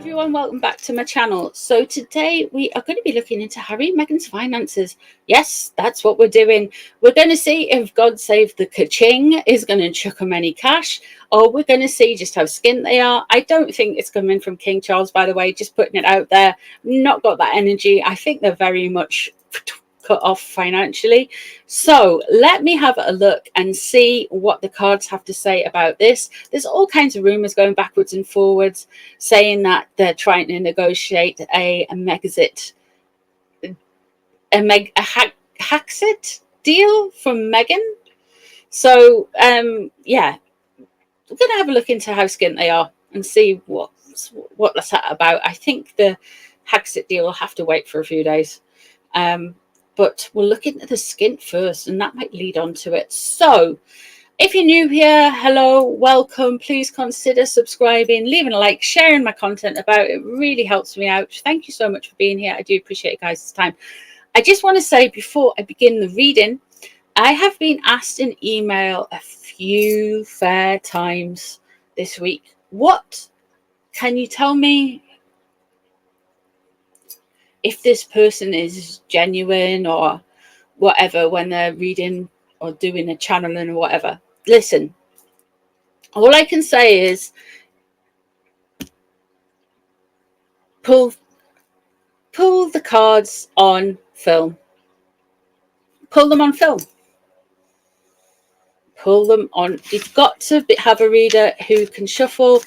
Everyone, welcome back to my channel. So today we are going to be looking into Harry and Meghan's finances. Yes, that's what we're doing. We're going to see if God Save the Ka-Ching is going to chuck them any cash, or we're going to see just how skint they are. I don't think it's coming from King Charles, by the way, just putting it out there. Not got that energy. I think they're very much cut off financially. So let me have a look and see what the cards have to say about this. There's all kinds of rumors going backwards and forwards saying that they're trying to negotiate a Megxit, Hexit deal from Meghan. So yeah, we're gonna have a look into how skint they are and see what that's about. I think the Hexit deal will have to wait for a few days. But we're looking at the skint first, and that might lead on to it. So if you're new here, hello, welcome. Please consider subscribing, leaving a like, sharing my content about it. Really helps me out. Thank you so much for being here. I do appreciate you guys' time. I just want to say before I begin the reading, I have been asked in email a few fair times this week. What can you tell me if this person is genuine or whatever when they're reading or doing a channeling or whatever? Listen, all I can say is pull the cards on film. Pull them on film. Pull them on. You've got to have a reader who can shuffle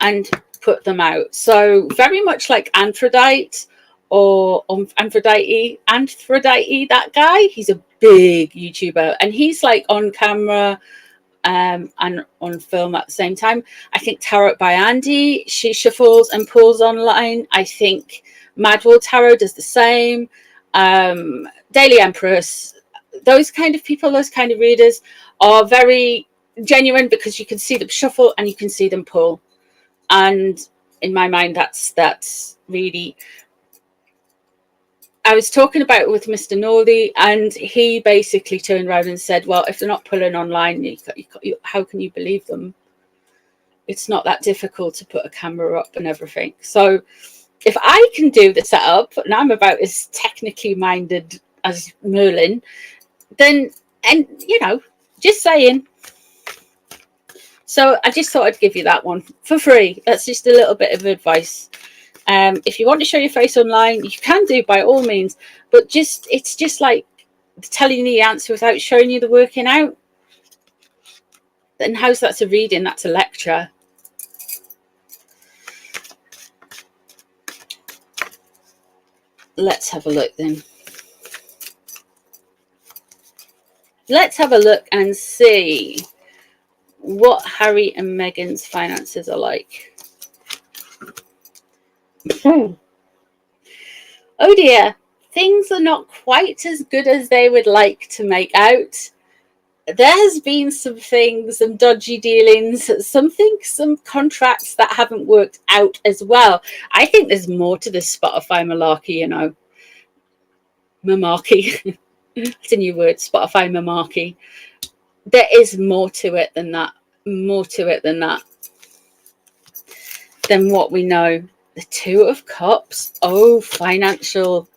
and put them out. So very much like Aphrodite or Aphrodite, that guy, he's a big YouTuber and he's like on camera and on film at the same time. I think Tarot by Andy, she shuffles and pulls online. I think Madwell Tarot does the same. Daily Empress, those kind of people, those kind of readers are very genuine because you can see them shuffle and you can see them pull. And in my mind, that's really... I was talking about it with Mr. Nordy, and he basically turned around and said, well, if they're not pulling online, how can you believe them? It's not that difficult to put a camera up and everything. So if I can do the setup, and I'm about as technically minded as Merlin, then, and you know, just saying. So I just thought I'd give you that one for free. That's just a little bit of advice. If you want to show your face online, you can do by all means, but it's just like telling you the answer without showing you the working out. Then how's that a reading? That's a lecture. Let's have a look then. Let's have a look and see what Harry and Meghan's finances are like. Oh dear, things are not quite as good as they would like to make out. There has been some things, some dodgy dealings, some contracts that haven't worked out as well. I think there's more to this Spotify malarkey, you know. Malarkey. It's a new word, Spotify malarkey. There is more to it than that. More to it than that. Than what we know. The Two of Cups. Oh, financial.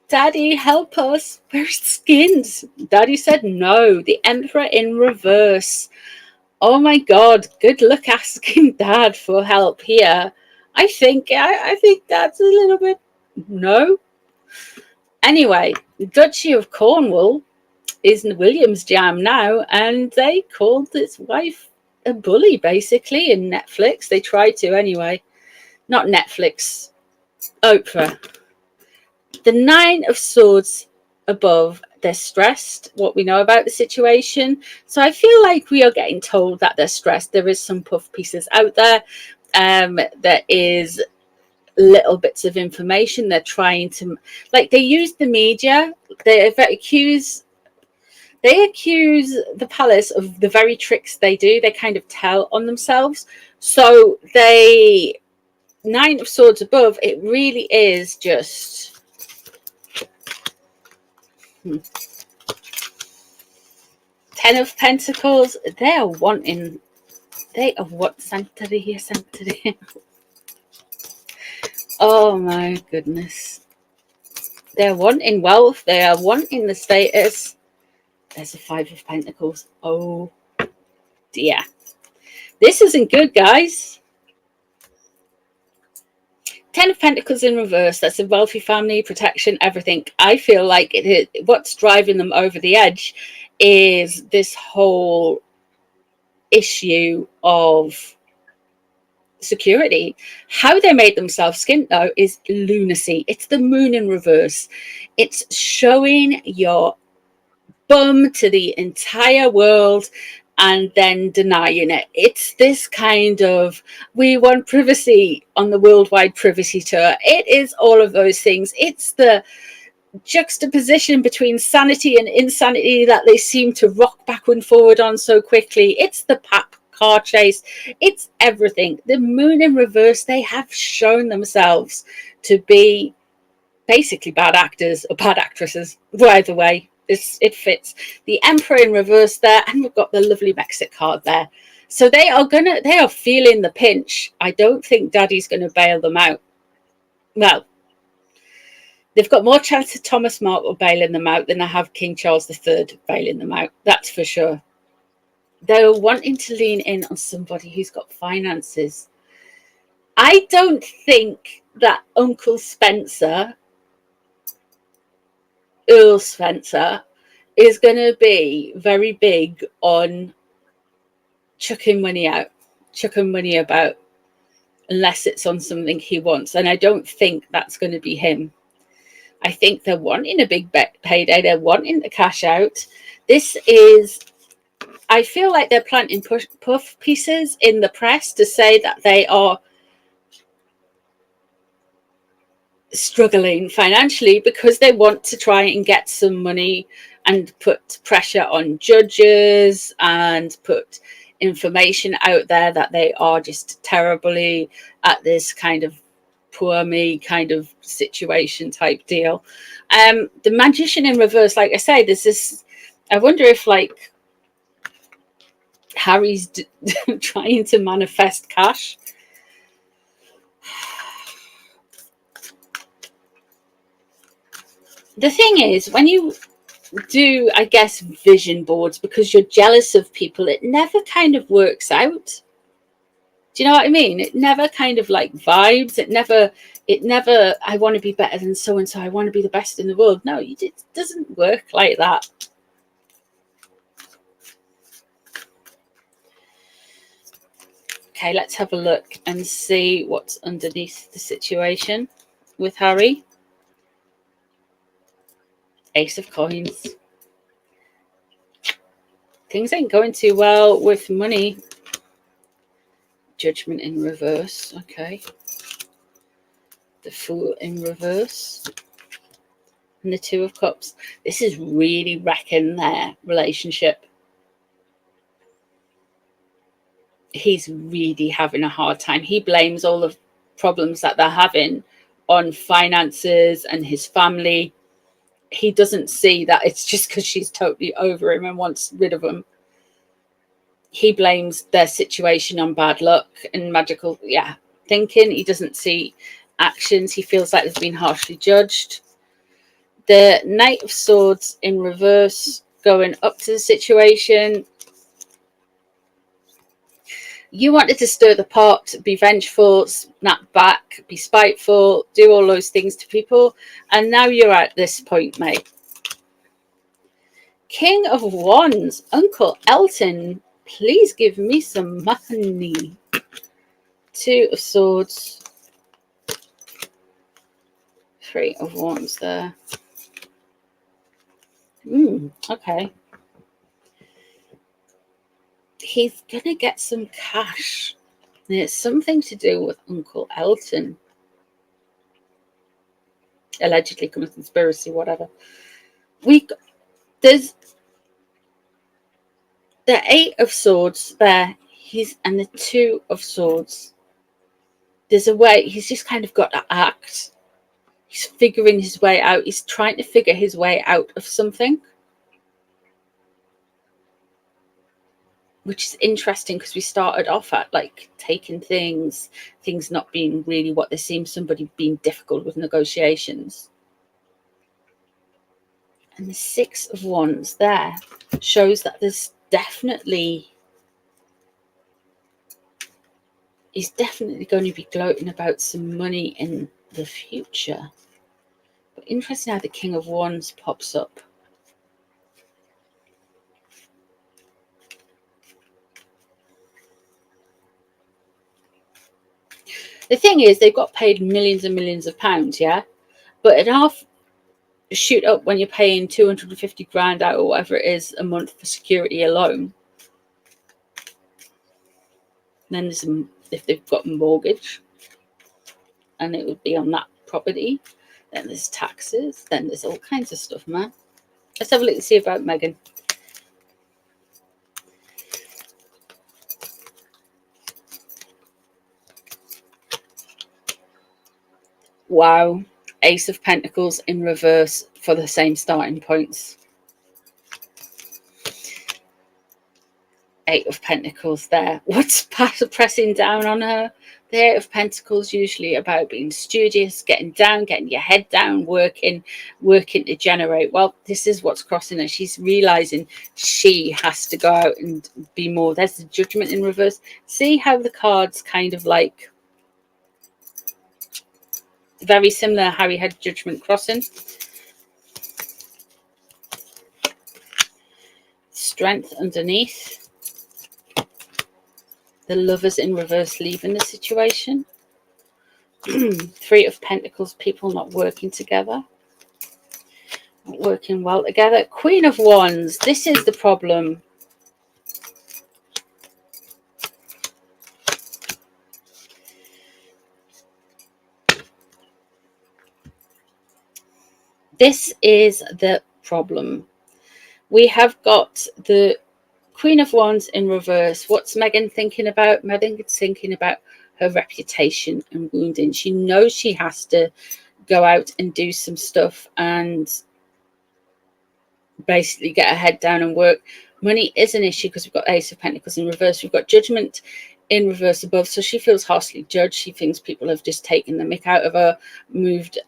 Daddy, help us. We're skint. Daddy said no. The Emperor in reverse. Oh my God. Good luck asking Dad for help here. I think that's a little bit no. Anyway, the Duchy of Cornwall is in William's jam now, and they called his wife a bully, basically, in Netflix. They tried to anyway. Not Netflix, Oprah. The Nine of Swords above, they're stressed, what we know about the situation. So I feel like we are getting told that they're stressed. There is some puff pieces out there. There is little bits of information they're trying to, like, they use the media. They accuse the palace of the very tricks they do. They kind of tell on themselves. So they, Nine of Swords above, it really is just Ten of Pentacles. They're wanting They are what? Santeria, Santeria. Oh my goodness. They're wanting wealth. They are wanting the status. There's a 5 of Pentacles. Oh dear. This isn't good, guys. 10 of Pentacles in reverse. That's a wealthy family, protection, everything. I feel like what's driving them over the edge is this whole issue of security. How they made themselves skint, though, is lunacy. It's the moon in reverse. It's showing your bum to the entire world and then denying it. It's this kind of, we want privacy on the worldwide privacy tour. It is all of those things. It's the juxtaposition between sanity and insanity that they seem to rock backward and forward on so quickly. It's the car chase. It's everything. The moon in reverse, they have shown themselves to be basically bad actors or bad actresses. Either way, it fits. The Emperor in reverse there, and we've got the lovely Mexic card there. So they are feeling the pinch. I don't think Daddy's gonna bail them out. Well, they've got more chance of Thomas Markle bailing them out than I have King Charles III bailing them out. That's for sure. They're wanting to lean in on somebody who's got finances. I don't think that Uncle Spencer, Earl Spencer, is going to be very big on chucking money out, chucking money about, unless it's on something he wants. And I don't think that's going to be him. I think they're wanting a big payday. They're wanting to cash out. This is, I feel like they're planting puff pieces in the press to say that they are struggling financially because they want to try and get some money and put pressure on judges and put information out there that they are just terribly at this kind of poor me kind of situation type deal. The Magician in reverse, like I say, there's this, I wonder if like Harry's trying to manifest cash. The thing is, when you do, I guess, vision boards because you're jealous of people, it never kind of works out. Do you know what I mean? It never kind of like vibes. It never, I want to be better than so and so. I want to be the best in the world. No, it doesn't work like that. Okay, let's have a look and see what's underneath the situation with Harry. Ace of Coins. Things ain't going too well with money. Judgment in reverse. Okay. The Fool in reverse. And the Two of Cups. This is really wrecking their relationship. He's really having a hard time. He blames all the problems that they're having on finances and his family. He doesn't see that it's just because she's totally over him and wants rid of him. He blames their situation on bad luck and magical thinking. He doesn't see actions. He feels like they've been harshly judged. The Knight of Swords in reverse going up to the situation. You wanted to stir the pot, be vengeful, snap back, be spiteful, do all those things to people. And now you're at this point, mate. King of Wands, Uncle Elton, please give me some money. Two of Swords. Three of Wands there. Okay. He's going to get some cash. And it's something to do with Uncle Elton. Allegedly conspiracy, whatever. There's the Eight of Swords there. And the Two of Swords. There's a way, he's just kind of got to act. He's figuring his way out. He's trying to figure his way out of something. which is interesting because we started off at like taking things not being really what they seem, somebody being difficult with negotiations. And the Six of Wands there shows that there's definitely, he's definitely going to be gloating about some money in the future. But interesting how the King of Wands pops up. The thing is, they've got paid millions and millions of pounds, yeah? But it half shoot up when you're paying 250 grand out or whatever it is a month for security alone. Then there's if they've got a mortgage, and it would be on that property. Then there's taxes. Then there's all kinds of stuff, man. Let's have a look and see about Megan. Wow. Ace of Pentacles in reverse for the same starting points. Eight of Pentacles there. What's pressing down on her? The Eight of Pentacles usually about being studious, getting down, getting your head down, working to generate. Well, this is what's crossing her. She's realizing she has to go out and be more. There's the Judgment in reverse. See how the cards kind of like very similar how we had Judgment crossing. Strength underneath. The Lovers in reverse leaving the situation. Three of Pentacles, people not working together. Not working well together. Queen of Wands, this is the problem. This is the problem. We have got the Queen of Wands in reverse. What's Megan thinking about? Megan's thinking about her reputation and wounding. She knows she has to go out and do some stuff and basically get her head down and work. Money is an issue because we've got Ace of Pentacles in reverse. We've got Judgment in reverse above. So she feels harshly judged. She thinks people have just taken the mick out of her, moved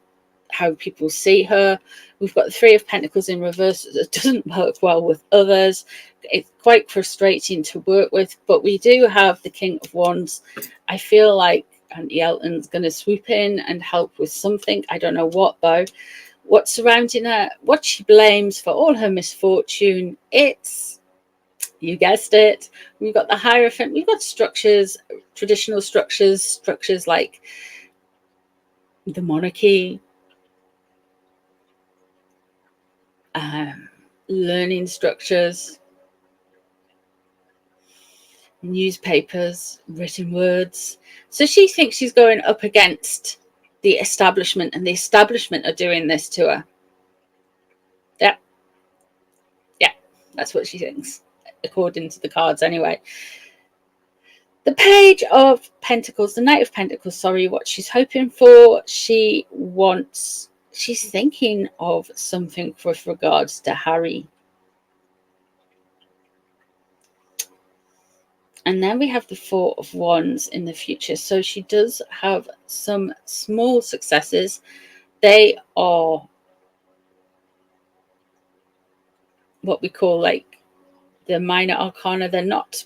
how people see her. We've got the Three of Pentacles in reverse. It doesn't work well with others. It's quite frustrating to work with, but we do have the King of Wands. I feel like Auntie Elton's going to swoop in and help with something. I don't know what though. What's surrounding her, what she blames for all her misfortune, it's, you guessed it, we've got the Hierophant, we've got structures, traditional structures, structures like the monarchy, learning structures, newspapers, written words. So she thinks she's going up against the establishment, and the establishment are doing this to her. Yeah, that's what she thinks, according to the cards anyway. The Page of Pentacles, the Knight of Pentacles, sorry, what she's hoping for, she's thinking of something with regards to Harry. And then we have the Four of Wands in the future. So she does have some small successes. They are what we call like the minor arcana. They're not,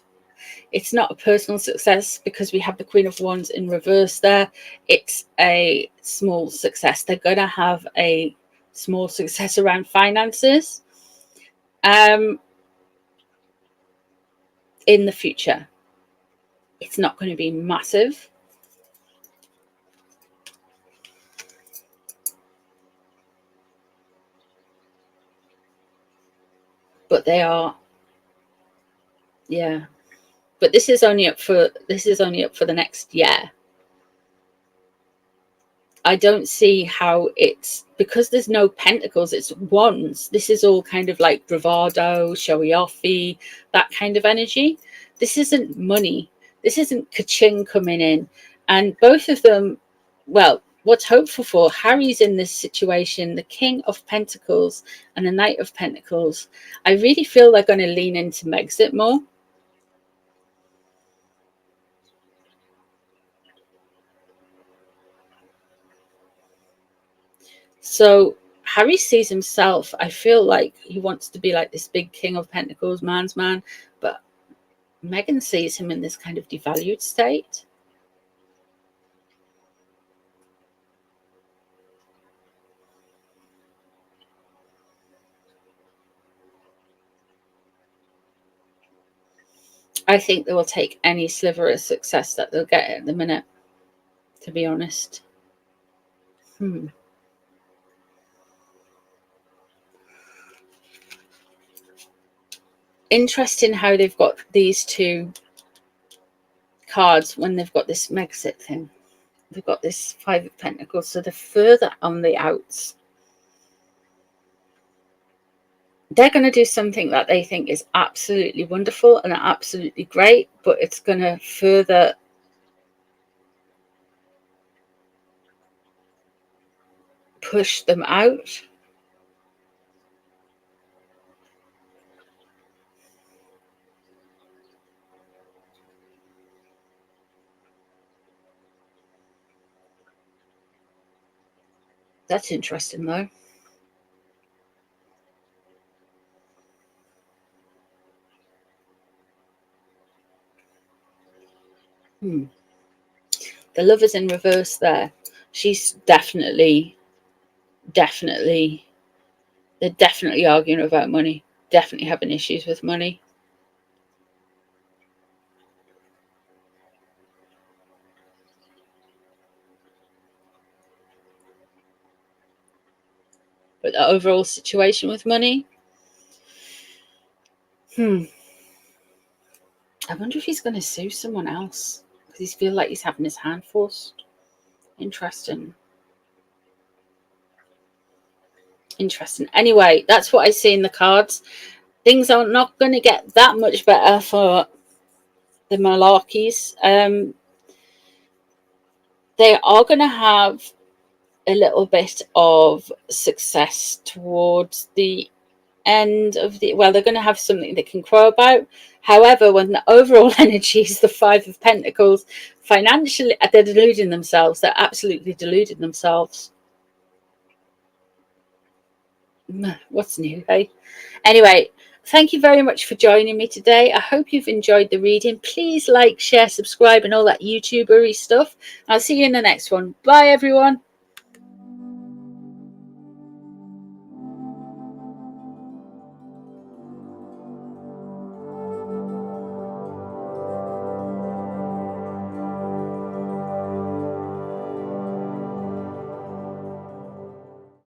it's not a personal success because we have the Queen of Wands in reverse there. It's a small success. They're going to have a small success around finances in the future. It's not going to be massive. But they are, yeah. But this is only up for the next year. I don't see how it's, because there's no pentacles, it's wands. This is all kind of like bravado, showy offy, that kind of energy. This isn't money. This isn't ka-ching coming in. And both of them, well, what's hopeful for, Harry's in this situation, the King of Pentacles and the Knight of Pentacles. I really feel they're going to lean into Megxit more. So Harry sees himself, I feel like he wants to be like this big King of Pentacles, man's man, but Meghan sees him in this kind of devalued state. I think they will take any sliver of success that they'll get at the minute, to be honest. Interesting how they've got these two cards when they've got this Megxit thing. They've got this Five of Pentacles, so they're further on the outs. They're going to do something that they think is absolutely wonderful and absolutely great, but it's going to further push them out. That's interesting, though. The Lover's in reverse there. She's definitely, they're definitely arguing about money. Definitely having issues with money. But the overall situation with money, I wonder if he's going to sue someone else because he feels like he's having his hand forced. Interesting. Anyway, that's what I see in the cards. Things are not going to get that much better for the Malarkeys. They are going to have a little bit of success towards the end of the, well, they're going to have something they can crow about. However, when the overall energy is the Five of Pentacles, financially they're deluding themselves. They're absolutely deluding themselves. What's new, hey? Anyway, thank you very much for joining me today. I hope you've enjoyed the reading. Please like, share, subscribe, and all that YouTubery stuff. I'll see you in the next one. Bye, everyone.